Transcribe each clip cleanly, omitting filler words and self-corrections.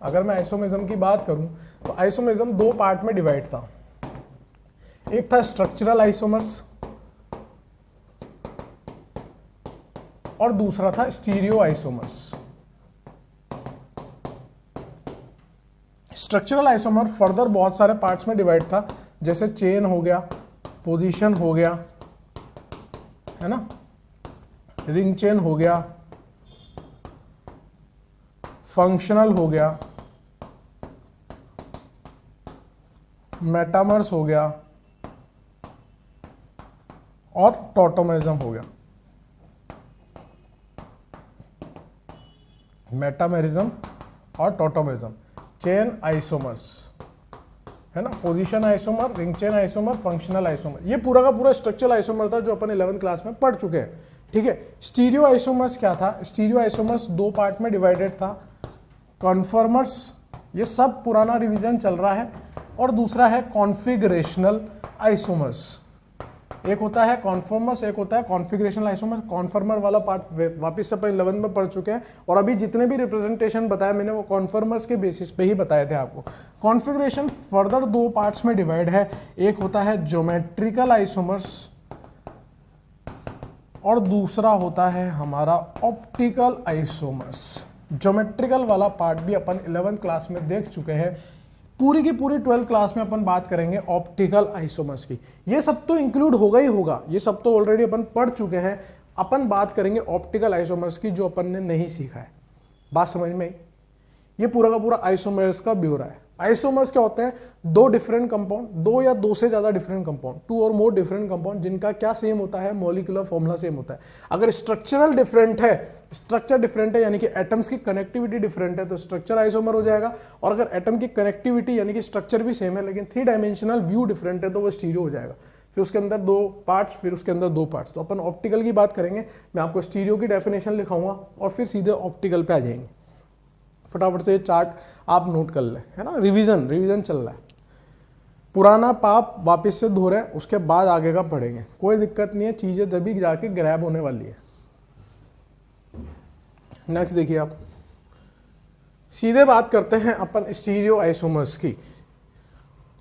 अगर मैं आइसोमेरिज्म की बात करूं तो आइसोमेरिज्म दो पार्ट में डिवाइड था। एक था स्ट्रक्चरल आइसोमर्स और दूसरा था stereo isomers. Structural isomer further बहुत सारे पार्ट्स में डिवाइड था, जैसे चेन हो गया, पोजीशन हो गया, है ना, रिंग चेन हो गया, फंक्शनल हो गया, मेटामर्स हो गया और टॉटोमेरिज्म हो गया। मेटामेरिज्म और टॉटोमेरिज्म, चेन आइसोमर्स, है ना, position isomer, ring chain isomer, functional isomer, ये पूरा का पूरा स्ट्रक्चरल आइसोमर था जो अपन 11th क्लास में पढ़ चुके हैं। ठीक है, स्टीरियो आइसोमर्स क्या था? स्टीरियो आइसोमर्स दो पार्ट में डिवाइडेड था, कन्फर्मर्स, ये सब पुराना रिवीजन चल रहा है, और दूसरा है कॉन्फिगरेशनल आइसोमर्स। एक होता है कॉन्फर्मर्स, एक होता है कॉन्फिगरेशनल आइसोमर्स। कॉन्फर्मर वाला पार्ट वापस से अपन 11 में पढ़ चुके हैं, और अभी जितने भी रिप्रेजेंटेशन बताया मैंने वो कॉन्फर्मर्स के बेसिस पे ही बताए थे आपको। कॉन्फिगरेशन फर्दर दो पार्ट्स में डिवाइड है, एक होता है ज्योमेट्रिकल आइसोमर्स और दूसरा होता है हमारा ऑप्टिकल आइसोमर्स। ज्योमेट्रिकल वाला पार्ट भी अपन 11th क्लास में देख चुके हैं, पूरी की पूरी 12th क्लास में अपन बात करेंगे ऑप्टिकल आइसोमर्स की। ये सब तो इंक्लूड होगा ही होगा, ये सब तो ऑलरेडी अपन पढ़ चुके हैं। अपन बात करेंगे ऑप्टिकल आइसोमर्स की जो अपन ने नहीं सीखा है। बात समझ में आई? ये पूरा का पूरा आइसोमर्स का ब्यौरा है। आइसोमर्स क्या होते हैं? दो डिफरेंट कंपाउंड, दो या दो से ज्यादा डिफरेंट कंपाउंड, टू और मोर डिफरेंट कंपाउंड, जिनका क्या सेम होता है? मॉलिक्यूलर फॉर्मूला सेम होता है। अगर स्ट्रक्चरल डिफरेंट है, स्ट्रक्चर डिफरेंट है यानी कि एटम्स की कनेक्टिविटी डिफरेंट है तो स्ट्रक्चर आइसोमर हो जाएगा, और अगर एटम की कनेक्टिविटी यानी कि स्ट्रक्चर भी सेम है लेकिन 3 डायमेंशनल व्यू डिफरेंट है तो वो स्टीरियो हो जाएगा। फिर उसके अंदर दो पार्ट्स, फिर उसके अंदर दो पार्ट्स। तो अपन ऑप्टिकल की बात करेंगे, मैं आपको स्टीरियो की डेफिनेशन लिखाऊंगा और फिर सीधे ऑप्टिकल पे आ जाएंगे। फटाफट से ये चार्ट आप नोट कर लें, है ना, रिवीजन चल रहा है। पुराना पाप वापस से धो रहे हैं, उसके बाद आगे का पढ़ेंगे, कोई दिक्कत नहीं है, चीजें जब जाके ग्रैब होने वाली है। नेक्स्ट देखिए आप, सीधे बात करते हैं अपन स्टीरियो आइसोमर्स की,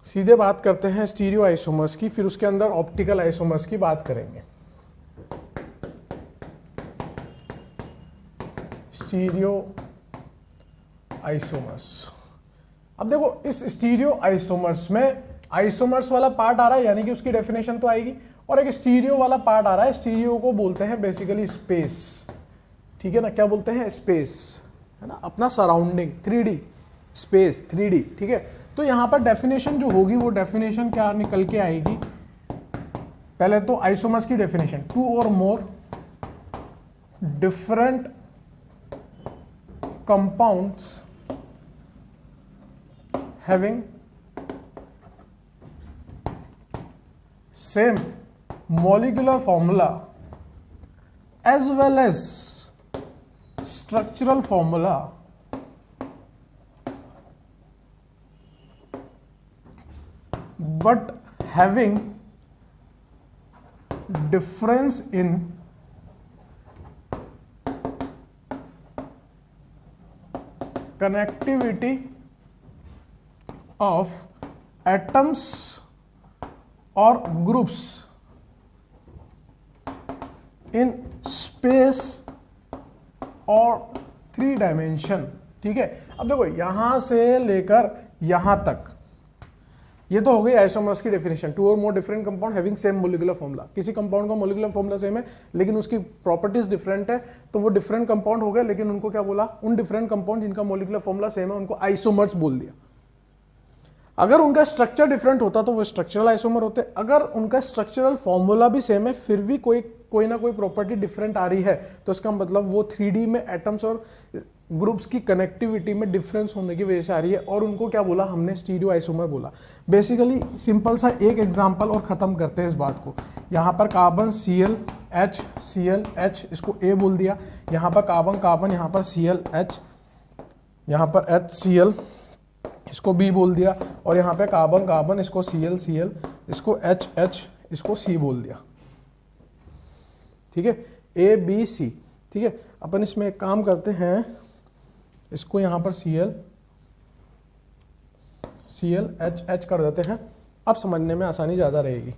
सीधे बात करते हैं स्टीरियो आइसोमर्स की, फिर उसके अंदर ऑप्टिकल आइसोमर्स की बात करेंगे। स्टीरियो आइसोमर्स, अब देखो इस स्टीरियो आइसोमर्स में आइसोमर्स वाला पार्ट आ रहा है यानी कि उसकी डेफिनेशन तो आएगी, और एक स्टीरियो वाला पार्ट आ रहा है। स्टीरियो को बोलते हैं बेसिकली स्पेस, ठीक है ना, क्या बोलते हैं? स्पेस, है ना, अपना सराउंडिंग, 3D स्पेस, 3D, ठीक है। तो यहां पर डेफिनेशन जो होगी वो डेफिनेशन क्या निकल के आएगी? पहले तो आइसोमर्स की डेफिनेशन, टू और more different compounds having same molecular formula as well as structural formula but having difference in connectivity of atoms or groups in space और 3 डायमेंशन, ठीक है। अब देखो यहां से लेकर यहां तक ये तो हो गई आइसोमर्स की डेफिनेशन, टू और more different compound having same molecular formula. किसी कंपाउंड का मोलिकुलर फॉर्मूला सेम है लेकिन उसकी प्रॉपर्टीज डिफरेंट है, तो वो डिफरेंट कंपाउंड हो गए, लेकिन उनको क्या बोला? उन डिफरेंट कंपाउंड जिनका मोलिकुलर फॉर्मूला सेम है उनको आइसोमर्स बोल दिया। अगर उनका स्ट्रक्चर डिफरेंट होता तो वो स्ट्रक्चरल आइसोमर होते। अगर उनका स्ट्रक्चरल फॉर्मूला भी सेम है फिर भी कोई ना कोई प्रॉपर्टी डिफरेंट आ रही है तो इसका मतलब वो 3D में एटम्स और ग्रुप्स की कनेक्टिविटी में डिफरेंस होने की वजह से आ रही है, और उनको क्या बोला हमने? स्टीरियो आइसोमर बोला। बेसिकली सिंपल सा एक एग्जांपल और खत्म करते हैं इस बात को। यहाँ पर कार्बन ClH, ClH, इसको A बोल दिया। यहाँ पर कार्बन, यहाँ पर ClH, यहाँ पर HCl, इसको B बोल दिया, और यहाँ पे कार्बन, इसको Cl, इसको H, इसको C बोल दिया, ठीक है, A B C, ठीक है। अपन इसमें एक काम करते हैं, इसको यहाँ पर Cl, ClH कर देते हैं, अब समझने में आसानी ज़्यादा रहेगी।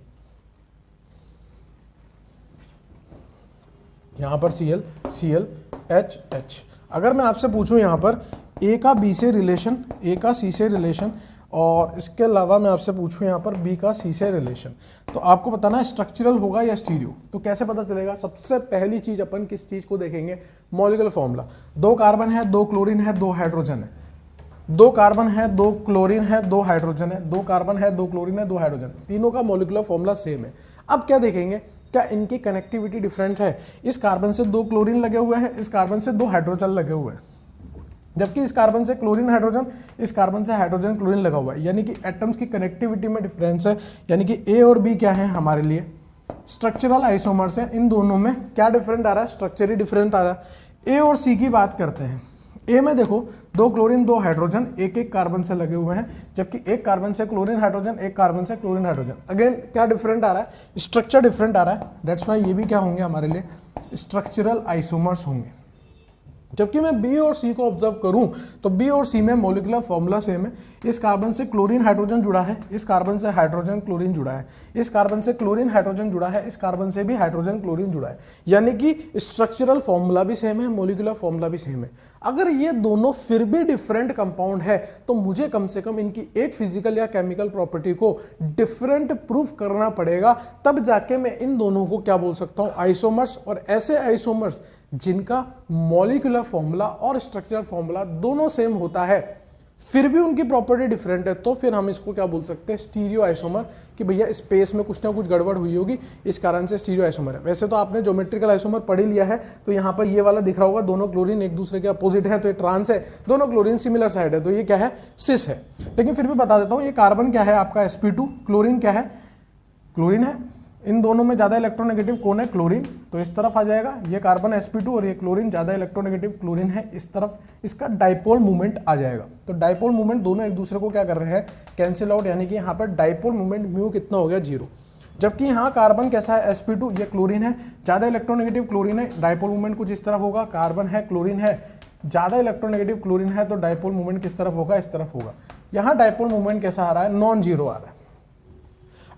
यहाँ पर ClH। अगर मैं आपसे पूछूं यहाँ पर A का B से रिलेशन, A का C से रिलेशन, और इसके अलावा मैं आपसे पूछूं यहाँ पर B का C से रिलेशन, तो आपको बताना है स्ट्रक्चरल होगा या स्टीरियो। तो कैसे पता चलेगा? सबसे पहली चीज अपन किस चीज को देखेंगे? Molecular formula. 2 कार्बन है, 2 क्लोरीन है, 2 हाइड्रोजन है। 2 कार्बन है, 2 क्लोरीन है, 2 हाइड्रोजन है। 2 कार्बन है, 2 क्लोरीन है, 2 हाइड्रोजन। तीनों का मॉलिक्यूलर फॉर्मूला सेम है। अब क्या देखेंगे? क्या इनकी कनेक्टिविटी डिफरेंट है? इस कार्बन से 2 क्लोरीन लगे हुए हैं, इस कार्बन से 2 हाइड्रोजन लगे हुए हैं, जबकि इस कार्बन से क्लोरीन हाइड्रोजन, इस कार्बन से हाइड्रोजन क्लोरीन लगा हुआ है। यानी कि एटम्स की कनेक्टिविटी में डिफरेंस है। यानी कि ए और बी क्या है हमारे लिए? स्ट्रक्चरल आइसोमर्स है। इन दोनों में क्या डिफरेंट आ रहा है? स्ट्रक्चर ही डिफरेंट आ रहा है। ए और सी की बात करते हैं। ए में देखो 2 क्लोरीन 2 हाइड्रोजन एक एक कार्बन से लगे हुए हैं, जबकि एक कार्बन से क्लोरीन हाइड्रोजन, एक कार्बन से क्लोरीन हाइड्रोजन। अगेन क्या डिफरेंट आ रहा है? स्ट्रक्चर डिफरेंट आ रहा है। दैट्स वाई ये भी क्या होंगे हमारे लिए? स्ट्रक्चरल आइसोमर्स होंगे। जबकि मैं बी और सी को ऑब्जर्व करूं तो बी और सी में मॉलिक्यूलर फॉर्मूला सेम है। इस कार्बन से क्लोरीन हाइड्रोजन जुड़ा है, इस कार्बन से हाइड्रोजन क्लोरीन जुड़ा है, इस कार्बन से क्लोरीन हाइड्रोजन जुड़ा है, इस कार्बन से भी हाइड्रोजन क्लोरीन जुड़ा है। यानी कि स्ट्रक्चरल फॉर्मूला भी सेम है, मॉलिक्यूलर फॉर्मूला भी सेम है। अगर ये दोनों फिर भी डिफरेंट कंपाउंड है तो मुझे कम से कम इनकी एक फिजिकल या केमिकल प्रॉपर्टी को डिफरेंट प्रूफ करना पड़ेगा, तब जाके मैं इन दोनों को क्या बोल सकता हूं? आइसोमर्स। और ऐसे आइसोमर्स जिनका मॉलिक्यूलर फॉर्मूला और स्ट्रक्चरल फॉर्मूला दोनों सेम होता है, फिर भी उनकी प्रॉपर्टी डिफरेंट है, तो फिर हम इसको क्या बोल सकते हैं? Stereo isomer. कि भैया स्पेस में कुछ ना कुछ गड़बड़ हुई होगी, इस कारण से स्टीरियो आइसोमर है। वैसे तो आपने ज्योमेट्रिकल आइसोमर पढ़ ही लिया है, तो यहाँ पर ये वाला दिख रहा होगा, दोनों क्लोरीन एक दूसरे के अपोजिट है, तो ये ट्रांस है। दोनों क्लोरीन सिमिलर साइड है, तो ये क्या है? सिस है। लेकिन फिर भी बता देता हूँ, ये कार्बन क्या है आपका? sp2। क्लोरीन क्या है? क्लोरीन है। इन दोनों में ज्यादा इलेक्ट्रोनेगेटिव कौन है? क्लोरीन। तो इस तरफ आ जाएगा, ये कार्बन sp2 और ये क्लोरीन, ज्यादा इलेक्ट्रोनेगेटिव क्लोरीन है, इस तरफ इसका डाइपोल मूवमेंट आ जाएगा। तो डाइपोल मूवमेंट दोनों एक दूसरे को क्या कर रहे हैं? Cancel out. यानी कि यहाँ पर डाइपोल मूवमेंट म्यू कितना हो गया? 0। जबकि यहाँ कार्बन कैसा है? sp2, ये क्लोरीन है, ज्यादा इलेक्ट्रोनेगेटिव क्लोरीन है, डाइपोल मूवमेंट कुछ इस तरफ होगा। कार्बन है, क्लोरीन है, ज्यादा इलेक्ट्रोनेगेटिव क्लोरीन है, तो डाइपोल मूवमेंट किस तरफ होगा? इस तरफ होगा। यहाँ डाइपोल मूवमेंट कैसा आ रहा है? नॉन जीरो आ रहा है।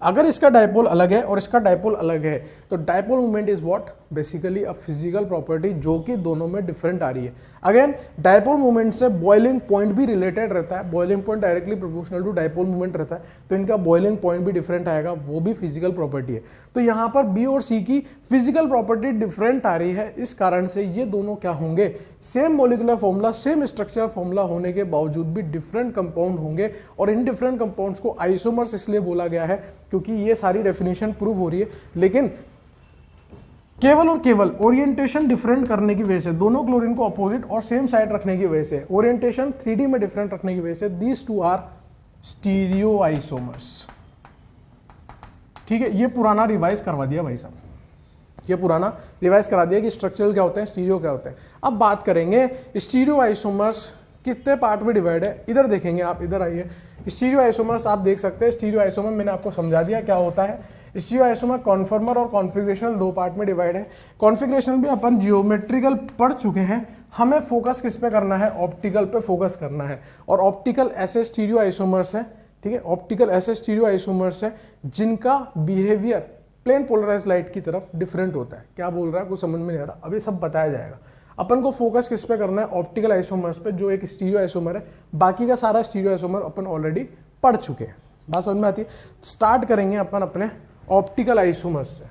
अगर इसका डाइपोल अलग है और इसका डाइपोल अलग है, तो dipole movement is what? Basically a physical property जो कि दोनों में डिफरेंट आ रही है। अगेन डाइपोल मूवमेंट से बॉइलिंग पॉइंट भी रिलेटेड रहता है। Boiling point directly proportional to dipole movement रहता है, तो इनका बॉइलिंग पॉइंट भी डिफरेंट आएगा, वो भी फिजिकल प्रॉपर्टी है। तो यहाँ पर बी और सी की फिजिकल प्रॉपर्टी डिफरेंट आ रही है, इस कारण से ये दोनों क्या होंगे? Same molecular formula, same structural formula होने के बावजूद भी डिफरेंट कंपाउंड होंगे। और इन डिफरेंट कंपाउंड्स को आइसोमर्स इसलिए बोला गया है क्योंकि ये सारी डेफिनेशन प्रूव हो रही है। लेकिन केवल और केवल ओरिएंटेशन डिफरेंट करने की वजह से, दोनों क्लोरीन को अपोजिट और सेम साइड रखने की वजह से, ओरिएंटेशन 3D में डिफरेंट रखने की वजह से, these two are stereo isomers. ठीक है, ये पुराना रिवाइज करवा दिया भाई साहब, ये पुराना रिवाइज करा दिया कि स्ट्रक्चरल क्या होते हैं, स्टीरियो क्या होते हैं। अब बात करेंगे स्टीरियो आइसोमर्स कितने पार्ट में डिवाइड है। इधर देखेंगे आप, इधर आइए। स्टीरियो आइसोमर्स आप देख सकते हैं। स्टीरियो आइसोमर मैंने आपको समझा दिया क्या होता है। स्टीरियो आइसोमर कॉन्फॉर्मर और कॉन्फिगरेशनल 2 पार्ट में डिवाइड है। कॉन्फिगरेशन भी अपन जियोमेट्रिकल पढ़ चुके हैं, हमें फोकस किस पे करना है? ऑप्टिकल पे फोकस करना है। और ऑप्टिकल ऐसे स्टीरियो आइसोमर्स है, ठीक है, ऑप्टिकल ऐसे स्टीरियो आइसोमर्स है जिनका बिहेवियर प्लेन पोलराइज लाइट की तरफ डिफरेंट होता है। क्या बोल रहा है? कुछ समझ में नहीं आ रहा, अभी सब बताया जाएगा। अपन को फोकस किस पे करना है? ऑप्टिकल आइसोमर्स पे, जो एक स्टीरियो आइसोमर है। बाकी का सारा स्टीरियो आइसोमर अपन ऑलरेडी पढ़ चुके हैं। बात समझ में आती है? स्टार्ट करेंगे अपन अपने ऑप्टिकल आइसोमर्स से।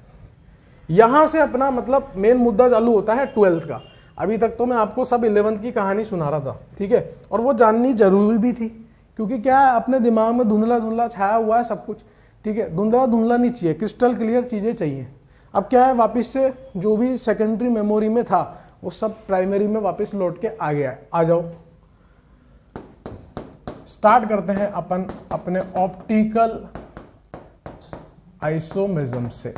यहां से अपना मतलब मेन मुद्दा चालू होता है 12th का। अभी तक तो मैं आपको सब 11th की कहानी सुना रहा था, ठीक है, और वो जाननी जरूरी भी थी, क्योंकि क्या है, अपने दिमाग में धुंधला धुंधला छाया हुआ है सब कुछ, ठीक है। धुंधला धुंधला नहीं चाहिए, क्रिस्टल क्लियर चीजें चाहिए। अब क्या है, वापस से जो भी सेकेंडरी मेमोरी में था वो सब प्राइमरी में वापस लौट के आ गया है। आ जाओ, स्टार्ट करते हैं अपन अपने ऑप्टिकल आइसोमेरिज्म से।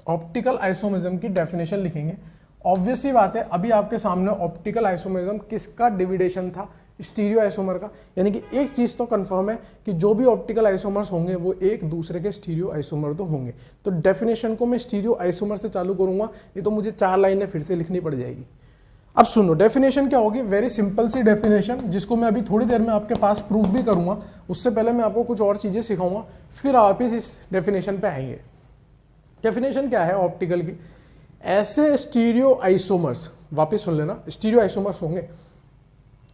ऑप्टिकल आइसोमेरिज्म की डेफिनेशन लिखेंगे। ऑब्वियस ही बात है, अभी आपके सामने ऑप्टिकल आइसोमेरिज्म किसका डिविडेशन था? स्टीरियो आइसोमर का। यानी कि एक चीज तो कंफर्म है कि जो भी ऑप्टिकल आइसोमर्स होंगे वो एक दूसरे के स्टीरियो आइसोमर तो होंगे। तो डेफिनेशन को मैं स्टीरियो आइसोमर से चालू करूंगा, नहीं तो मुझे 4 लाइनें फिर से लिखनी पड़ जाएगी। अब सुनो डेफिनेशन क्या होगी, वेरी सिंपल सी डेफिनेशन, जिसको मैं अभी थोड़ी देर में आपके पास प्रूफ भी करूंगा। उससे पहले मैं आपको कुछ और चीजें सिखाऊंगा, फिर आप इस डेफिनेशन पे आएंगे। डेफिनेशन क्या है ऑप्टिकल की, ऐसे स्टीरियो आइसोमर्स, वापिस सुन लेना, स्टीरियो आइसोमर्स होंगे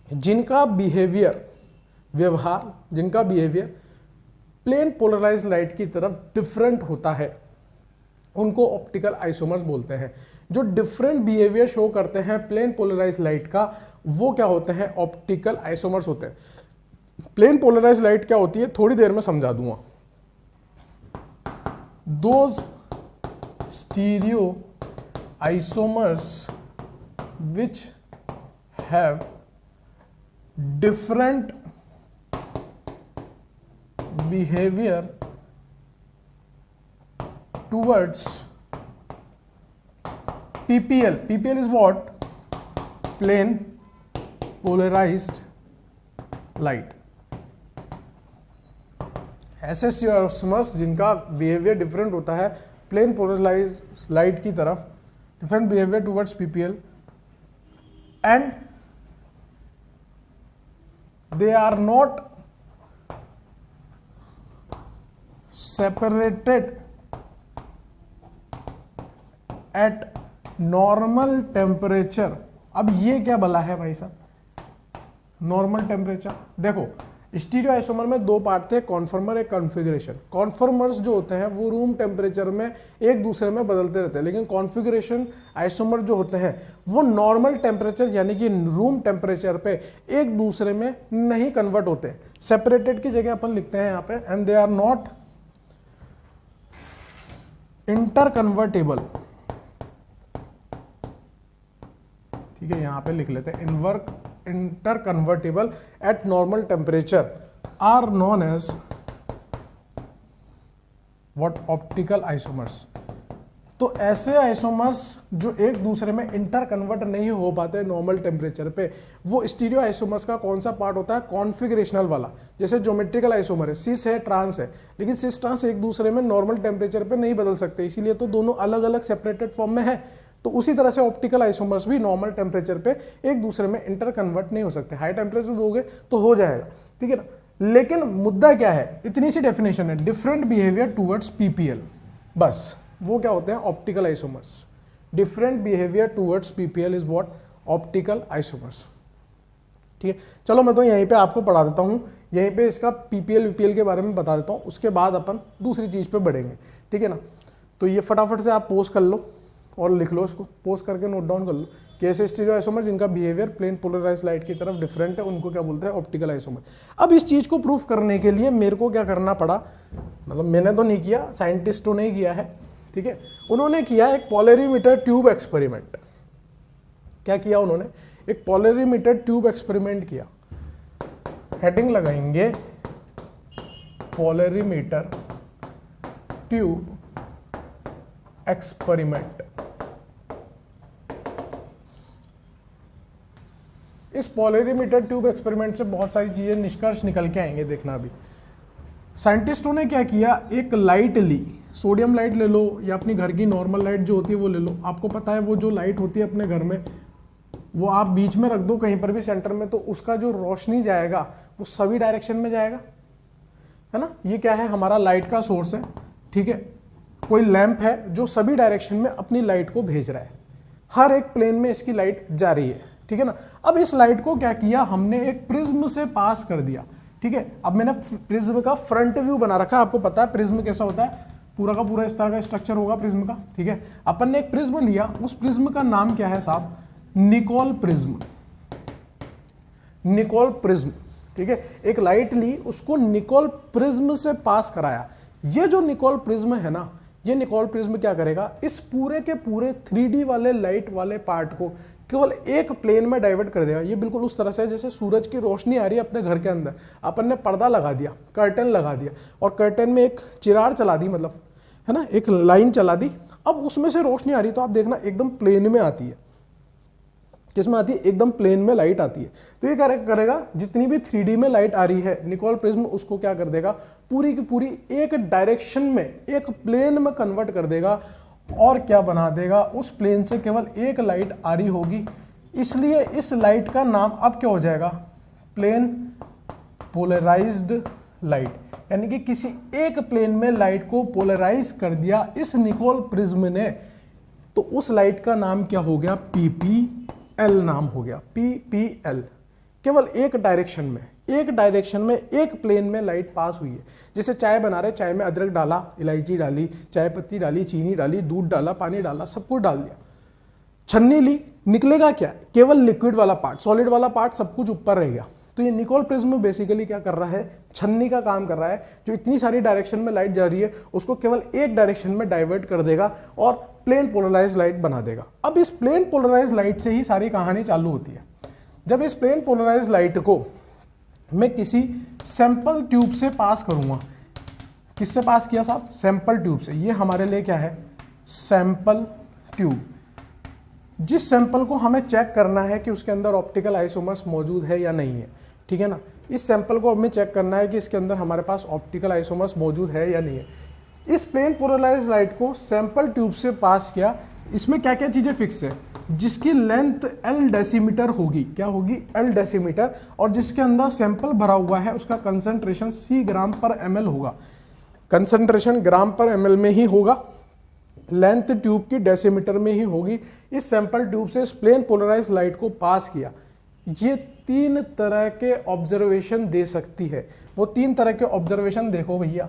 जिनका बिहेवियर, व्यवहार, जिनका बिहेवियर प्लेन पोलराइज लाइट की तरफ डिफरेंट होता है, उनको ऑप्टिकल आइसोमर्स बोलते हैं। जो डिफरेंट बिहेवियर शो करते हैं प्लेन पोलराइज लाइट का, वो क्या होते हैं, ऑप्टिकल आइसोमर्स होते हैं। प्लेन पोलराइज लाइट क्या होती है थोड़ी देर में समझा दूंगा। Those stereo isomers which have different behavior towards PPL. PPL is what? Plane polarized light. ऐसे आइसोमर्स जिनका बिहेवियर डिफरेंट होता है प्लेन पोलराइज लाइट की तरफ, different behaviour towards PPL, and they are not separated at normal temperature। अब ये क्या भला है भाई साहब, नॉर्मल टेम्परेचर? देखो स्टीरियो आइसोमर में दो पार्ट थे, कॉन्फर्मर एक कॉन्फ़िगरेशन। कॉन्फर्मर्स जो होते हैं वो रूम टेम्परेचर में एक दूसरे में बदलते रहते हैं, लेकिन कॉन्फ़िगरेशन आइसोमर जो होते हैं वो नॉर्मल टेम्परेचर यानी कि रूम टेम्परेचर पे एक दूसरे में नहीं कन्वर्ट होते। सेपरेटेड की जगह अपन लिखते हैं यहाँ पे, and they are not interconvertible. ठीक है, यहां पे लिख लेते हैं interconvertible at normal temperature are known as what, optical isomers. तो ऐसे आइसोमर्स जो एक दूसरे में इंटर कन्वर्ट नहीं हो पाते नॉर्मल टेम्परेचर पे, वो स्टीरियो आइसोमर्स का कौन सा पार्ट होता है, कॉन्फ़िगरेशनल वाला। जैसे ज्योमेट्रिकल आइसोमर है, सिस है, ट्रांस है, लेकिन सिस ट्रांस एक दूसरे में नॉर्मल टेम्परेचर पे नहीं बदल सकते, इसीलिए तो दोनों अलग अलग सेपरेटेड फॉर्म में है। तो उसी तरह से ऑप्टिकल आइसोमर्स भी नॉर्मल टेम्परेचर पे एक दूसरे में इंटर कन्वर्ट नहीं हो सकते। हाई टेम्परेचर दोगे तो हो जाएगा, ठीक है ना। लेकिन मुद्दा क्या है, इतनी सी डेफिनेशन है, डिफरेंट बिहेवियर टूवर्ड्स PPL, बस वो क्या होते हैं, optical isomers. Different behaviour towards PPL is what, optical isomers. ठीक है, चलो मैं तो यहीं पे आपको पढ़ा देता हूं, यहीं पे इसका PPL के बारे में बता देता हूं, उसके बाद अपन दूसरी चीज पे बढ़ेंगे, ठीक है ना। तो ये फटाफट से आप पोस्ट कर लो और लिख लो, इसको पोस्ट करके नोट डाउन कर लो कि ऐसे स्टीरियो आइसोमर जिनका बिहेवियर प्लेन पोलराइज्ड लाइट की तरफ डिफरेंट है, उनको क्या बोलते हैं, ऑप्टिकल आइसोमर। अब इस चीज को प्रूफ करने के लिए मेरे को क्या करना पड़ा, मतलब मैंने तो नहीं किया, साइंटिस्टों ने किया है, ठीक है। उन्होंने किया एक पोलरीमीटर ट्यूब एक्सपेरिमेंट। क्या किया उन्होंने, एक पोलरीमीटर ट्यूब एक्सपेरिमेंट किया। हेडिंग लगाएंगे पोलरीमीटर ट्यूब एक्सपेरिमेंट। इस पोलरीमीटर ट्यूब एक्सपेरिमेंट से बहुत सारी चीजें निष्कर्ष निकल के आएंगे, देखना अभी। साइंटिस्टों ने क्या किया, एक लाइट ली, सोडियम लाइट ले लो या अपनी घर की नॉर्मल लाइट जो होती है वो ले लो। आपको पता है वो जो लाइट होती है अपने घर में, वो आप बीच में रख दो कहीं पर भी सेंटर में, तो उसका जो रोशनी जाएगा वो सभी डायरेक्शन में जाएगा, है ना। ये क्या है, हमारा लाइट का सोर्स है, ठीक है। कोई लैंप है जो सभी डायरेक्शन में अपनी लाइट को भेज रहा है, हर एक प्लेन में इसकी लाइट जा रही है, ठीक है ना। अब इस लाइट को क्या किया हमने, एक प्रिज्म से पास कर दिया, ठीक है। अब मैंने प्रिज्म का फ्रंट व्यू बना रखा है, आपको पता है प्रिज्म कैसा होता है, पूरा का पूरा इस तरह का स्ट्रक्चर होगा प्रिज्म का, ठीक है। अपन ने एक प्रिज्म लिया, उस प्रिज्म का नाम क्या है साहब, निकोल प्रिज्म। निकोल प्रिज्म, ठीक है। एक लाइट ली, उसको निकोल प्रिज्म से पास कराया। ये जो निकोल प्रिज्म है ना, ये निकोल प्रिज्म क्या करेगा, इस पूरे के पूरे 3D वाले लाइट वाले पार्ट को केवल एक प्लेन में डाइवर्ट कर देगा। ये बिल्कुल उस तरह से जैसे सूरज की रोशनी आ रही है अपने घर के अंदर, अपन ने पर्दा लगा दिया, कर्टन लगा दिया, और कर्टन में एक चिरार चला दी, मतलब है ना, एक लाइन चला दी। अब उसमें से रोशनी आ रही, तो आप देखना एकदम प्लेन में आती है। किसमें आती है, एकदम प्लेन में लाइट आती है। तो ये क्या करेगा, जितनी भी 3D में लाइट आ रही है, निकोल प्रिज्म उसको क्या कर देगा, पूरी की पूरी एक डायरेक्शन में, एक प्लेन में कन्वर्ट कर देगा, और क्या बना देगा, उस प्लेन से केवल एक लाइट आ रही होगी, इसलिए इस लाइट का नाम अब क्या हो जाएगा, प्लेन पोलराइज्ड लाइट, यानी कि किसी एक प्लेन में लाइट को पोलराइज कर दिया इस निकोल प्रिज्म ने, तो उस लाइट का नाम क्या हो गया, पीपीएल नाम हो गया, पीपीएल। केवल एक डायरेक्शन में एक प्लेन में लाइट पास हुई है। जैसे चाय बना रहे, चाय में अदरक डाला, इलायची डाली, चाय पत्ती डाली, चीनी डाली, दूध डाला, पानी डाला, सब कुछ डाल दिया, छन्नी ली, निकलेगा क्या, केवल लिक्विड वाला पार्ट, सॉलिड वाला पार्ट सब कुछ ऊपर रह गया। तो ये निकोल प्रिज्म बेसिकली क्या कर रहा है, छन्नी का काम कर रहा है। जो इतनी सारी डायरेक्शन में लाइट जा रही है उसको केवल एक डायरेक्शन में डाइवर्ट कर देगा और प्लेन पोलराइज लाइट बना देगा। अब इस प्लेन पोलराइज लाइट से ही सारी कहानी चालू होती है। जब इस प्लेन पोलराइज लाइट को मैं किसी सैंपल ट्यूब से पास करूंगा, किससे पास किया साहब, सैंपल ट्यूब से। ये हमारे लिए क्या है, सैंपल ट्यूब। जिस सैंपल को हमें चेक करना है कि उसके अंदर ऑप्टिकल आइसोमर्स मौजूद है या नहीं है, ठीक है ना, इस सैंपल को हमें चेक करना है कि इसके अंदर हमारे पास ऑप्टिकल आइसोमर्स मौजूद है या नहीं है। इस प्लेन पोलराइज लाइट को सैंपल ट्यूब से पास किया, इसमें क्या क्या चीजें फिक्स है, जिसकी लेंथ L डेसीमीटर होगी, क्या होगी, L डेसीमीटर, और जिसके अंदर सैंपल भरा हुआ है उसका कंसंट्रेशन C ग्राम पर ml होगा, कंसंट्रेशन ग्राम पर ml में ही होगा, लेंथ ट्यूब की डेसीमीटर में ही होगी। इस सैंपल ट्यूब से इस प्लेन पोलराइज लाइट को पास किया। ये 3 तरह के ऑब्जर्वेशन दे सकती है। वो 3 तरह के ऑब्जर्वेशन देखो भैया।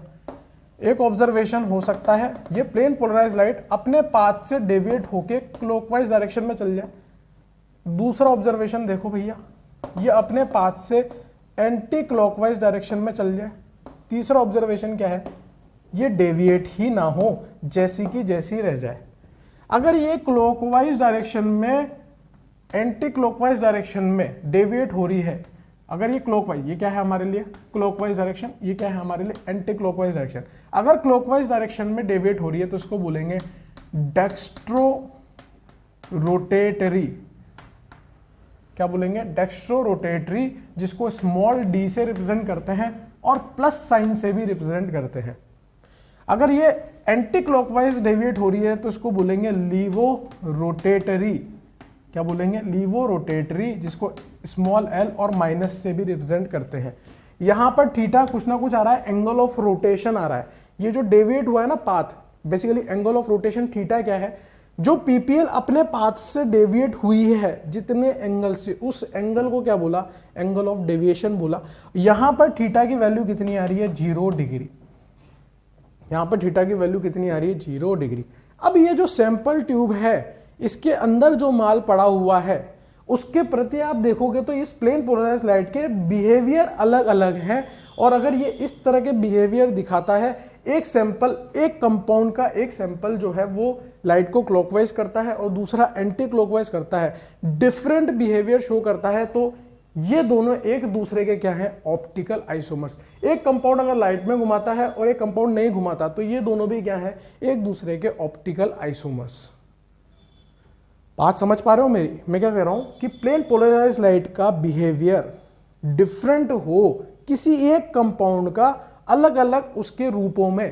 एक ऑब्जर्वेशन हो सकता है ये प्लेन पोलराइज लाइट अपने पाथ से डेविएट होके क्लॉकवाइज डायरेक्शन में चल जाए। दूसरा ऑब्जर्वेशन देखो भैया, ये अपने पाथ से एंटी क्लॉकवाइज डायरेक्शन में चल जाए। तीसरा ऑब्जर्वेशन क्या है, ये डेविएट ही ना हो, जैसी की जैसी रह जाए। अगर ये क्लॉकवाइज डायरेक्शन में एंटी क्लॉकवाइज डायरेक्शन में डेविएट हो रही है, अगर ये क्लॉकवाइज, ये क्या है हमारे लिए क्लॉकवाइज डायरेक्शन, ये क्या है हमारे लिए एंटी क्लॉकवाइज डायरेक्शन। अगर क्लॉकवाइज डायरेक्शन में डेविएट हो रही है तो इसको बोलेंगे डेक्स्ट्रो रोटेटरी। क्या बोलेंगे, डेक्स्ट्रो रोटेटरी, जिसको स्मॉल डी से रिप्रेजेंट करते हैं और प्लस साइन से भी रिप्रेजेंट करते हैं। अगर ये एंटी क्लॉकवाइज डेविएट हो रही है तो इसको बोलेंगे लीवो रोटेटरी। क्या बोलेंगे, लीवो रोटेटरी, जिसको स्मॉल एल और माइनस से भी रिप्रेजेंट करते हैं। यहां पर थीटा कुछ ना कुछ आ रहा है, एंगल ऑफ रोटेशन आ रहा है। ये जो डेविएट हुआ है ना path, basically angle of rotation theta क्या है, जो पीपीएल अपने पाथ से डेविएट हुई है जितने एंगल से, उस एंगल को क्या बोला, एंगल ऑफ डेविएशन बोला। यहां पर थीटा की वैल्यू कितनी आ रही है, 0 डिग्री। यहां पर थीटा की वैल्यू कितनी आ रही है, 0 डिग्री। अब ये जो सैंपल ट्यूब है, इसके अंदर जो माल पड़ा हुआ है उसके प्रति आप देखोगे तो इस प्लेन पोलराइज लाइट के बिहेवियर अलग अलग हैं। और अगर ये इस तरह के बिहेवियर दिखाता है, एक सैंपल, एक कंपाउंड का एक सैंपल जो है वो लाइट को क्लॉकवाइज करता है और दूसरा एंटी क्लॉकवाइज करता है, डिफरेंट बिहेवियर शो करता है, तो ये दोनों एक दूसरे के क्या है, ऑप्टिकल आइसोमर्स। एक कंपाउंड अगर लाइट में घुमाता है और एक कंपाउंड नहीं घुमाता तो ये दोनों भी क्या है, एक दूसरे के ऑप्टिकल आइसोमर्स। बात समझ पा रहे हो मेरी, मैं क्या कह रहा हूं कि प्लेन पोलराइज लाइट का बिहेवियर डिफरेंट हो किसी एक कंपाउंड का अलग अलग उसके रूपों में,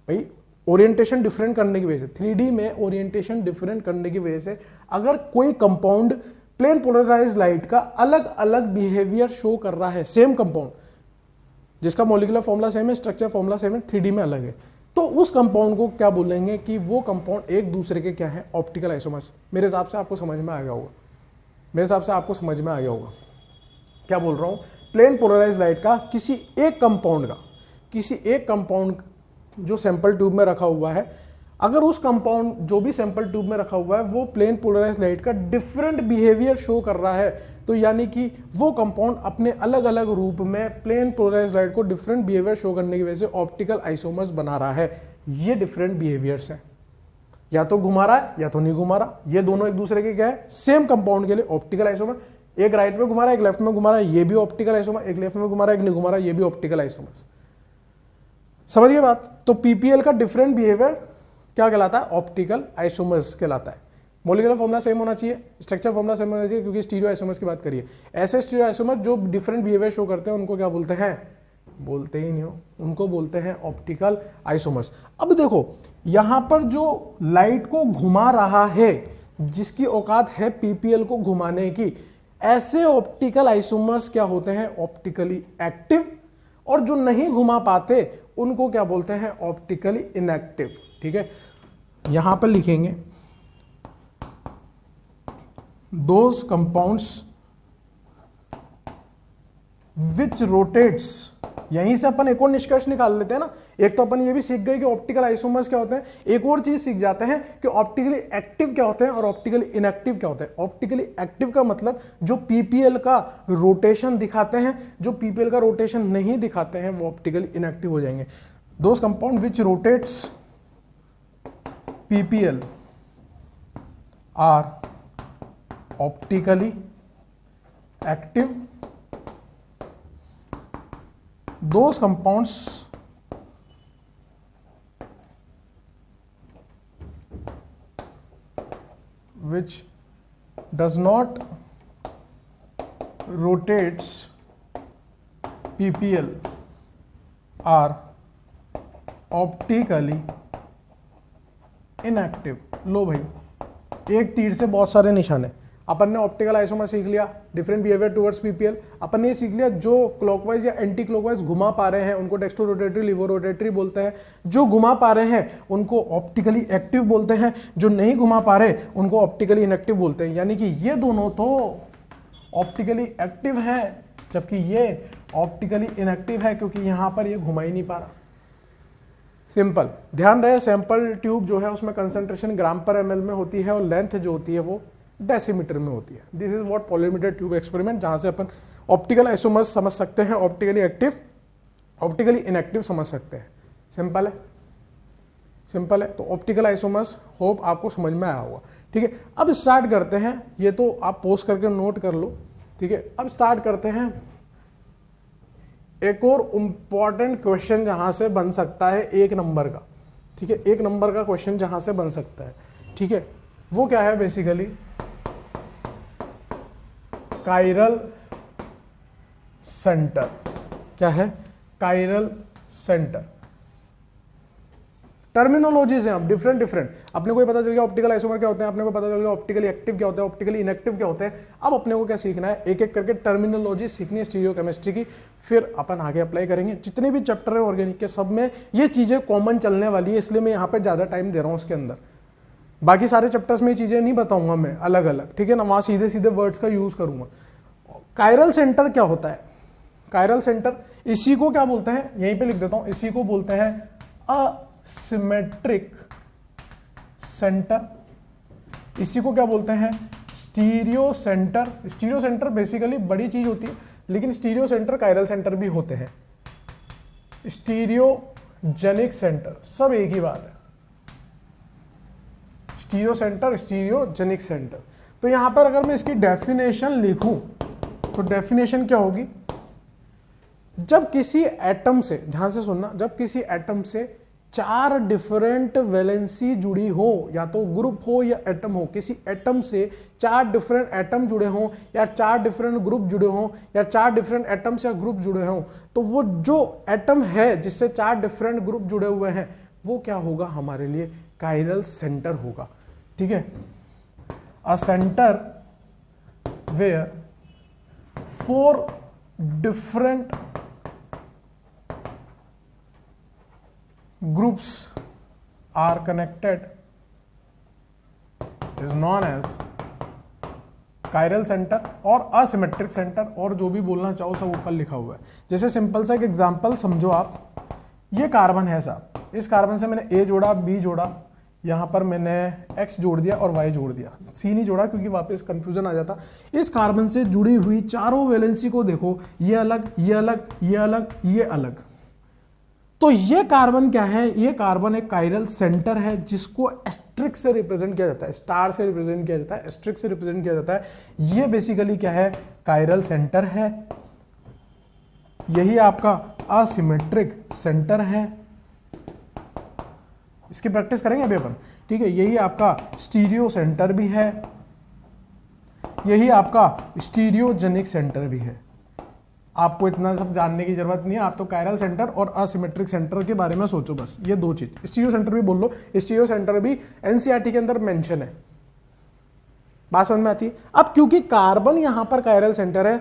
भाई ओरिएंटेशन डिफरेंट करने की वजह से, 3D में ओरिएंटेशन डिफरेंट करने की वजह से अगर कोई कंपाउंड प्लेन पोलराइज लाइट का अलग अलग बिहेवियर शो कर रहा है, सेम कंपाउंड जिसका मॉलिक्यूलर फॉर्मूला सेम है, स्ट्रक्चर फॉर्मूला सेम है, 3D में अलग है, तो उस कंपाउंड को क्या बोलेंगे कि वो कंपाउंड एक दूसरे के क्या है, ऑप्टिकल आइसोमर्स। मेरे हिसाब से आपको समझ में आ गया होगा, मेरे हिसाब से आपको समझ में आ गया होगा क्या बोल रहा हूं। प्लेन पोलराइज लाइट का किसी एक कंपाउंड का, किसी एक कंपाउंड जो सैंपल ट्यूब में रखा हुआ है, अगर उस कंपाउंड जो भी सैंपल ट्यूब में रखा हुआ है वो प्लेन पोलराइज लाइट का डिफरेंट बिहेवियर शो कर रहा है, तो यानी कि वो कंपाउंड अपने अलग अलग रूप में प्लेन पोलराइज लाइट को डिफरेंट बिहेवियर शो करने की वजह से ऑप्टिकल आइसोमर्स बना रहा है। ये डिफरेंट बिहेवियर्स हैं, या तो घुमा रहा है या तो नहीं घुमा रहा। ये दोनों एक दूसरे के क्या है, सेम कंपाउंड के लिए ऑप्टिकल आइसोमर। एक राइट में घुमा रहा है, एक लेफ्ट में घुमा रहा है, ये भी ऑप्टिकल आइसोमर। एक लेफ्ट में घुमा रहा है, एक नहीं घुमा रहा है, ये भी ऑप्टिकल आइसोमर्स। समझ गए बात। तो पीपीएल का डिफरेंट बिहेवियर क्या कहलाता है, ऑप्टिकल आइसोमर्स कहलाता है। मॉलिक्यूलर फॉर्मूला सेम होना चाहिए, स्ट्रक्चर फॉर्मूला सेम होना चाहिए, क्योंकि स्टीरियो आइसोमर्स की बात करिए। ऐसे स्टीरियो आइसोमर जो डिफरेंट बिहेवियर शो करते हैं उनको क्या बोलते हैं, बोलते ही नहीं हो, उनको बोलते हैं ऑप्टिकल आइसोमर्स। अब देखो यहां पर जो लाइट को घुमा रहा है, जिसकी औकात है पीपीएल को घुमाने की, ऐसे ऑप्टिकल आइसोमर्स क्या होते हैं, ऑप्टिकली एक्टिव, और जो नहीं घुमा पाते उनको क्या बोलते हैं, ऑप्टिकली इनएक्टिव। ठीक है, यहां पर लिखेंगे दोज कंपाउंड्स विच रोटेट्स। यहीं से अपन एक और निष्कर्ष निकाल लेते हैं ना। एक तो अपन ये भी सीख गए कि ऑप्टिकल आइसोमर्स क्या होते हैं, एक और चीज सीख जाते हैं कि ऑप्टिकली एक्टिव क्या होते हैं और ऑप्टिकली इनएक्टिव क्या होते हैं। ऑप्टिकली एक्टिव का मतलब जो पीपीएल का रोटेशन दिखाते हैं, जो पीपीएल का रोटेशन नहीं दिखाते हैं वो ऑप्टिकली इनएक्टिव हो जाएंगे। Those compound which rotates PPL are optically active, those compounds which does not rotates PPL are optically inactive। लो भाई, एक तीर से बहुत सारे निशाने। अपन ने ऑप्टिकल आइसोमर सीख लिया, डिफरेंट बिहेवियर टुवर्ड्स पीपीएल। अपन ने ये सीख लिया जो क्लॉकवाइज या एंटी क्लॉकवाइज घुमा पा रहे हैं उनको डेक्स्ट्रो रोटेटरी, लिवो रोटेटरी बोलते हैं। जो घुमा पा रहे हैं उनको ऑप्टिकली एक्टिव बोलते हैं, जो नहीं घुमा पा रहे उनको ऑप्टिकली इनएक्टिव बोलते हैं। यानी कि ये दोनों तो ऑप्टिकली एक्टिव हैं जबकि ये ऑप्टिकली इनएक्टिव है, क्योंकि यहां पर ये घुमा ही नहीं पा रहा। सिंपल ध्यान रहे, सैंपल ट्यूब जो है उसमें कंसंट्रेशन ग्राम पर एमएल में होती है और लेंथ जो होती है वो डेसीमीटर में होती है। This is what polarimeter tube experiment, जहां से अपन ऑप्टिकल आइसोमर्स समझ सकते हैं, ऑप्टिकली एक्टिव, ऑप्टिकली इनएक्टिव समझ सकते हैं। सिंपल है, सिंपल है। तो ऑप्टिकल आइसोमर्स होप आपको समझ में आया होगा। ठीक है, अब स्टार्ट करते हैं। ये तो आप पोस्ट करके नोट कर लो। ठीक है, अब स्टार्ट करते हैं एक और इंपॉर्टेंट क्वेश्चन जहां से बन सकता है 1 नंबर का। ठीक है, 1 नंबर का क्वेश्चन जहां से बन सकता है। ठीक है, वो क्या है, बेसिकली कायरल सेंटर। क्या है, कायरल सेंटर। टर्मिनोलॉजीज हैं अब डिफरेंट डिफरेंट। अपने को पता चल गया ऑप्टिकल आइसोमर क्या होते हैं, अपने को पता चल गया ऑप्टिकली एक्टिव क्या होता है, ऑप्टिकली इनएक्टिव क्या होते हैं। अब अपने को क्या सीखना है, एक एक करके टर्मिनोलॉजी सीखनी है स्टीरियोकेमिस्ट्री की, फिर अपन आगे अप्लाई करेंगे। जितने भी चैप्टर है ऑर्गेनिक के सब में ये चीजें कॉमन चलने वाली है, इसलिए मैं यहाँ पे ज्यादा टाइम दे रहा हूँ उसके अंदर। बाकी सारे चैप्टर्स में ये चीजें नहीं बताऊंगा मैं अलग अलग। ठीक है ना, वहां सीधे सीधे वर्ड्स का यूज करूंगा। कायरल सेंटर क्या होता है, कायरल सेंटर इसी को क्या बोलते हैं, यहीं पे लिख देता हूं, इसी को बोलते हैं असिमेट्रिक सेंटर। इसी को क्या बोलते हैं, stereo centre. Stereo centre basically बड़ी चीज होती है, लेकिन स्टीरियो सेंटर कायरल सेंटर भी होते हैं। स्टीरियोजेनिक सेंटर, सब एक ही बात है। Stereo centre, stereogenic centre. तो यहां पर अगर मैं इसकी डेफिनेशन लिखूं तो डेफिनेशन क्या होगी, जब किसी एटम से, ध्यान से सुनना, जब किसी एटम से 4 डिफरेंट वैलेंसी जुड़ी हो, या तो ग्रुप हो या एटम हो, किसी एटम से 4 डिफरेंट एटम जुड़े हों या 4 डिफरेंट ग्रुप जुड़े हों या 4 डिफरेंट एटम्स या ग्रुप जुड़े हों, तो वो जो एटम है जिससे 4 डिफरेंट ग्रुप जुड़े हुए हैं वो क्या होगा, हमारे लिए कायरल सेंटर होगा। ठीक है, a centre where 4 different groups are connected is known as chiral center और asymmetric center, और जो भी बोलना चाहो सब ऊपर लिखा हुआ है। जैसे सिंपल सा एक एग्जांपल समझो आप, ये कार्बन है साहब, इस कार्बन से मैंने A जोड़ा, B जोड़ा, यहाँ पर मैंने X जोड़ दिया और Y जोड़ दिया, C नहीं जोड़ा क्योंकि वापस कंफ्यूजन आ जाता। इस कार्बन से जुड़ी हुई चारों वैलेंसी को देखो, ये अलग, ये अलग, ये अलग, ये अलग। तो ये कार्बन क्या है, ये कार्बन एक कायरल सेंटर है जिसको एस्ट्रिक से रिप्रेजेंट किया जाता है, स्टार से रिप्रेजेंट किया जाता है, एस्ट्रिक से रिप्रेजेंट किया जाता है। ये बेसिकली क्या है, कायरल सेंटर है। यही आपका असिमेट्रिक सेंटर है। इसकी प्रैक्टिस करेंगे अभी अपन। ठीक है, यही आपका स्टीरियो सेंटर भी है, यही आपका स्टीरियोजेनिक सेंटर भी है। आपको इतना सब जानने की जरूरत नहीं है, आप तो कायरल सेंटर और असिमेट्रिक सेंटर के बारे में सोचो बस, ये 2 चीज। स्टीरियो सेंटर भी बोल लो, स्टीरियो सेंटर भी एनसीईआरटी के अंदर मेंशन है। बात समझ में आती है। अब क्योंकि कार्बन यहां पर कायरल सेंटर है,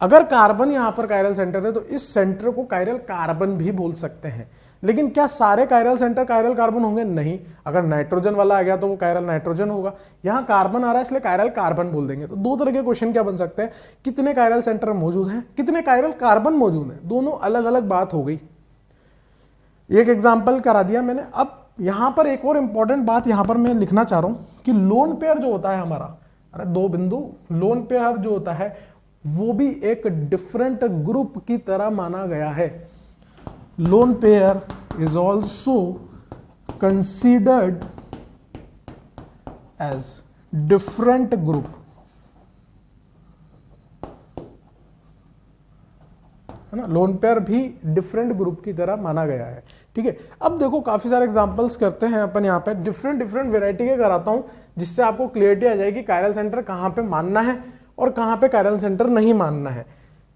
अगर कार्बन यहां पर कायरल सेंटर है तो इस सेंटर को कायरल कार्बन भी बोल सकते हैं। लेकिन क्या सारे कायरल सेंटर कायरल कार्बन होंगे? नहीं। अगर नाइट्रोजन वाला आ गया तो वो कायरल नाइट्रोजन होगा, यहां कार्बन आ रहा है इसलिए कायरल कार्बन बोल देंगे। तो दो तरह के क्वेश्चन क्या बन सकते हैं, कितने कायरल सेंटर मौजूद हैं, कितने कायरल कार्बन मौजूद हैं, दोनों अलग अलग बात हो गई। एक एग्जाम्पल करा दिया मैंने। अब यहां पर एक और इंपॉर्टेंट बात यहां पर मैं लिखना चाह रहा हूं कि लोन पेयर जो होता है हमारा, अरे दो बिंदु, लोन पेयर जो होता है वो भी एक डिफरेंट ग्रुप की तरह माना गया है। Lone pair is also considered as different group, है ना। लोन पेयर भी डिफरेंट ग्रुप की तरह माना गया है, ठीक है। अब देखो काफी सारे एग्जांपल्स करते हैं अपन यहाँ पे, डिफरेंट वैरायटी के कराता हूं जिससे आपको क्लियरिटी आ जाएगी कायरल सेंटर कहां पे मानना है और कहां पे कायरल सेंटर नहीं मानना है।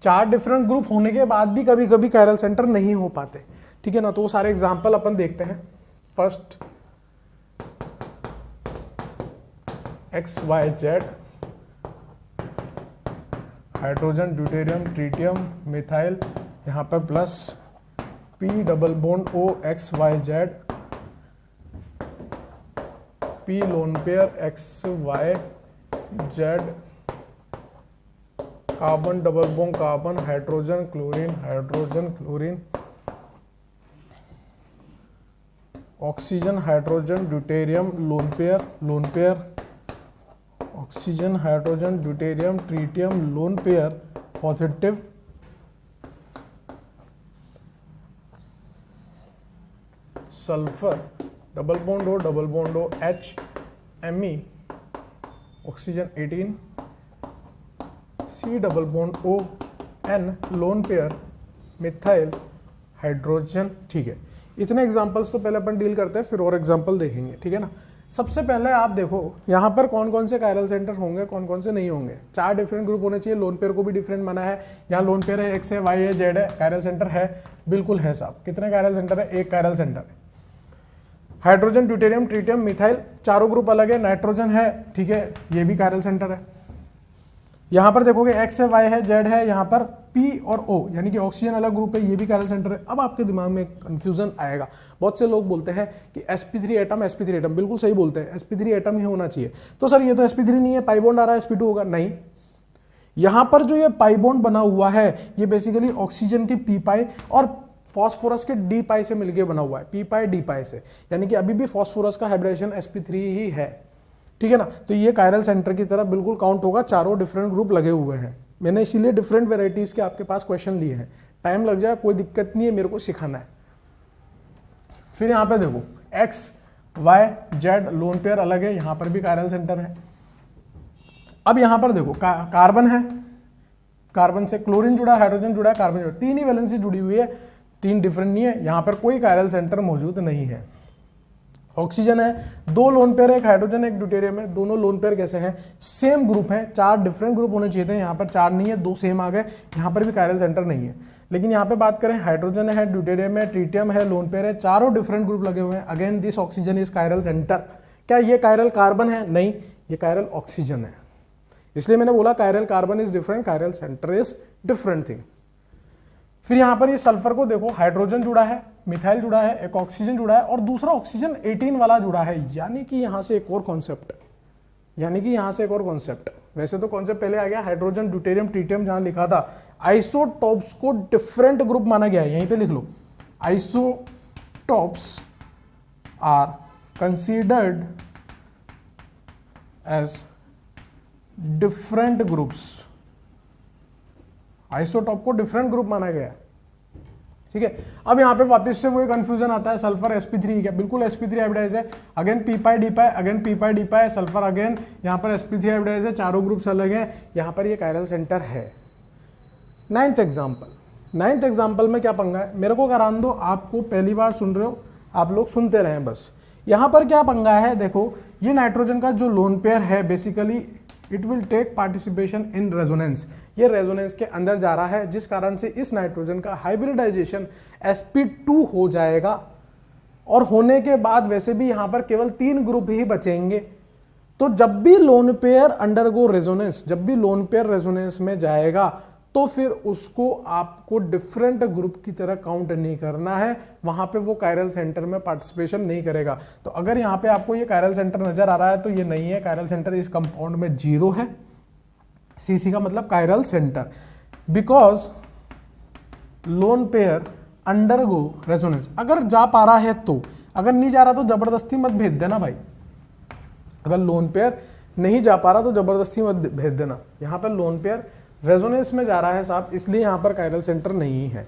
4 डिफरेंट ग्रुप होने के बाद भी कभी कभी कायरल सेंटर नहीं हो पाते, ठीक है ना। तो वो सारे एग्जाम्पल अपन देखते हैं। First XYZ, hydrogen, deuterium, tritium, methyl, यहां पर plus P double bond O XYZ, P lone pair XYZ, carbon double bond carbon, hydrogen chlorine, hydrogen chlorine, oxygen hydrogen deuterium, lone pair, oxygen hydrogen deuterium tritium, lone pair positive, sulphur double bond O H Me, oxygen 18, C double bond O N, lone pair methyl hydrogen, ठीक है। इतने examples तो पहले अपन deal करते हैं, फिर और example देखेंगे, ठीक है ना। सबसे पहले आप देखो यहाँ पर कौन कौन से कायरल सेंटर होंगे, कौन कौन से नहीं होंगे। 4 डिफरेंट ग्रुप होने चाहिए, लोन पेयर को भी डिफरेंट माना है। यहाँ लोन पेयर है, X है, Y है, Z है, कायरल सेंटर है, बिल्कुल है साहब। कितने कायरल सेंटर है? एक कायरल सेंटर है। हाइड्रोजन, ड्यूटेरियम, ट्रीटियम, मिथाइल, चारों ग्रुप अलग है। नाइट्रोजन है, ठीक है, ये भी कायरल सेंटर है। यहाँ पर देखोगे X है, Y है, Z है, यहाँ पर P और O यानी कि ऑक्सीजन अलग ग्रुप है, ये भी कायरल सेंटर है। अब आपके दिमाग में कंफ्यूजन आएगा, बहुत से लोग बोलते हैं कि sp3 एटम, बिल्कुल सही बोलते हैं, sp3 एटम ही होना चाहिए। तो सर ये तो sp3 नहीं है, पाई बॉन्ड आ रहा है, sp2 होगा। नहीं, यहां पर जो ये पाई बॉन्ड बना हुआ है ये बेसिकली ऑक्सीजन की p पाई और फॉस्फोरस के d पाई से मिलकर बना हुआ है, p पाई d पाई से, यानी कि अभी भी फॉस्फोरस का हाइब्रिडेशन sp3 ही है, ठीक है ना। तो ये कायरल सेंटर की तरह बिल्कुल काउंट होगा, चारों डिफरेंट ग्रुप लगे हुए हैं। मैंने इसीलिए डिफरेंट वेराइटीज के आपके पास क्वेश्चन लिए हैं, टाइम लग जाए कोई दिक्कत नहीं है, मेरे को सिखाना है। फिर यहाँ पे देखो X Y Z lone pair अलग है, यहाँ पर भी कायरल सेंटर है। अब यहाँ पर देखो कार्बन है, कार्बन से क्लोरीन जुड़ा, हाइड्रोजन जुड़ा है, कार्बन जुड़ा, 3 ही वैलेंसी जुड़ी हुई है, 3 डिफरेंट नहीं है, यहाँ पर कोई कायरल सेंटर मौजूद नहीं है। ऑक्सीजन है, 2 लोन पेयर है, एक हाइड्रोजन एक ड्यूटेरियम है, दोनों लोन पेयर कैसे हैं? सेम ग्रुप हैं, 4 डिफरेंट ग्रुप होने चाहिए थे, यहाँ पर 4 नहीं है, 2 सेम आ गए, यहाँ पर भी कायरल सेंटर नहीं है। लेकिन यहाँ पे बात करें हाइड्रोजन है, ड्यूटेरियम है, ट्रीटियम है, लोन पेयर है, चारों डिफरेंट ग्रुप लगे हुए हैं। Again this oxygen is chiral centre. क्या ये कायरल कार्बन है? नहीं, ये कायरल ऑक्सीजन है। इसलिए मैंने बोला chiral carbon is different, chiral centre is different thing. फिर यहाँ पर ये सल्फर को देखो, हाइड्रोजन जुड़ा है, मिथाइल जुड़ा है, एक ऑक्सीजन जुड़ा है और दूसरा ऑक्सीजन 18 वाला जुड़ा है, यानी कि यहाँ से एक और कॉन्सेप्ट, वैसे तो कॉन्सेप्ट पहले आ गया, हाइड्रोजन, ड्यूटेरियम, ट्रीटियम जहां लिखा था, आइसोटॉप्स को डिफरेंट ग्रुप माना गया है, यहीं पे लिख लो, isotopes are considered as different groups, isotope को डिफरेंट ग्रुप माना गया है, ठीक है। अब यहाँ पे वापस से वही कंफ्यूजन आता है, सल्फर sp3 क्या? बिल्कुल sp3 हाइब्रिडाइज है, अगेन p पाई d पाई, अगेन p पाई d पाई, सल्फर अगेन यहाँ पर sp3 हाइब्रिडाइज है, चारों ग्रुप्स अलग हैं, यहाँ पर ये कायरल सेंटर है। 9th एग्जाम्पल में क्या पंगा है, मेरे को करान दो, आपको पहली बार सुन रहे हो, आप लोग सुनते रहें बस। यहाँ पर क्या पंगा है, देखो ये नाइट्रोजन का जो लोन पेयर है basically it will take participation in resonance, ये रेजोनेंस के अंदर जा रहा है, जिस कारण से इस नाइट्रोजन का हाइब्रिडाइजेशन sp2 हो जाएगा और होने के बाद वैसे भी यहाँ पर केवल 3 ग्रुप ही बचेंगे, तो जब भी लोन पेयर अंडरगो रेजोनेंस, जब भी लोन पेयर रेजोनेंस में जाएगा तो फिर उसको आपको डिफरेंट ग्रुप की तरह काउंट नहीं करना है, वहां पे वो कायरल सेंटर में पार्टिसिपेशन नहीं करेगा। तो अगर यहां पे आपको ये कायरल सेंटर नजर आ रहा है तो ये नहीं है, कायरल सेंटर इस कंपाउंड में 0 है। सीसी का मतलब chiral centre, because lone pair undergo resonance. अगर जा पा रहा है तो, अगर नहीं जा रहा तो जबरदस्ती मत भेज देना भाई। अगर लोन पेयर नहीं जा पा रहा तो जबरदस्ती मत भेज देना। यहां पर लोन पेयर रेजोनेंस में जा रहा है साहब, इसलिए यहां पर कायरल सेंटर नहीं है।